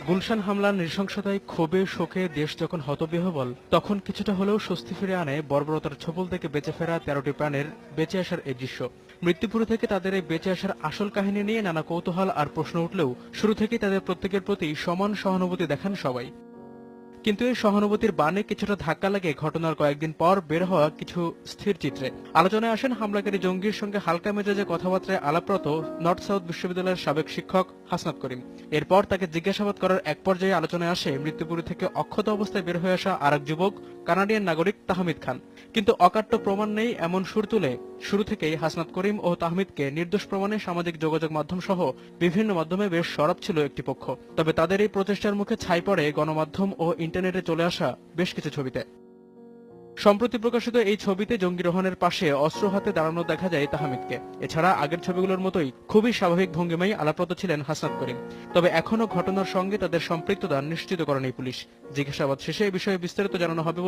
গুলশান হামলার নৃশংসতায় ক্ষোভে শোকে দেশ যখন হতবিহ্বল, তখন কিছুটা হলেও স্বস্তি ফিরে আনে বর্বরতার ছোবল থেকে বেঁচে ফেরা 13টি প্রাণের বেঁচে আসার এই দৃশ্য। মৃত্যুপুরী থেকে তাদের এই বেঁচে আসার আসল কাহিনী নিয়ে নানা কৌতূহল আর প্রশ্ন উঠলেও শুরু থেকেই তাদের প্রত্যেকের প্রতি সমান সহানুভূতি দেখান সবাই। কিন্তু এই সহানুভূতির বাণে কিছুটা ধাক্কা লাগে ঘটনার কয়েকদিন পর বের হওয়া কিছু স্থির চিত্রে। আলোচনায় আসেন হামলাকারী জঙ্গির সঙ্গে হালকা মেজাজে কথাবার্তায় আলাপরত নর্থ সাউথ বিশ্ববিদ্যালয়ের সাবেক শিক্ষক হাসনাত করিম। এরপর তাকে জিজ্ঞাসাবাদ করার এক পর্যায়ে আলোচনায় আসে মৃত্যুপুরী থেকে অক্ষত অবস্থায় বের হয়ে আসা আরেক যুবক কানাডিয়ান নাগরিক তাহমিদ খান। কিন্তু অকাট্য প্রমাণ নেই এমন সুর তুলে শুরু থেকেই হাসনাত করিম ও তাহমিদকে নির্দোষ প্রমাণে সামাজিক যোগাযোগ মাধ্যম সহ বিভিন্ন মাধ্যমে বেশ সরব ছিল একটি পক্ষ। তবে তাদের এই প্রচেষ্টার মুখে ছাই পড়ে গণমাধ্যম ও ইন্টারনেটে চলে আসা বেশ কিছু ছবিতে। সম্প্রতি প্রকাশিত এই ছবিতে জঙ্গি রোহানের পাশে অস্ত্র হাতে দাঁড়ানো দেখা যায় তাহমিদকে। এছাড়া আগের ছবিগুলোর মতোই খুবই স্বাভাবিক ভঙ্গিমায় আলাপরত ছিলেন হাসনাত করিম। তবে এখনও ঘটনার সঙ্গে তাদের সম্পৃক্ততা নিশ্চিত করেনি পুলিশ। জিজ্ঞাসাবাদ শেষে এই বিষয়ে বিস্তারিত জানানো হবে বলে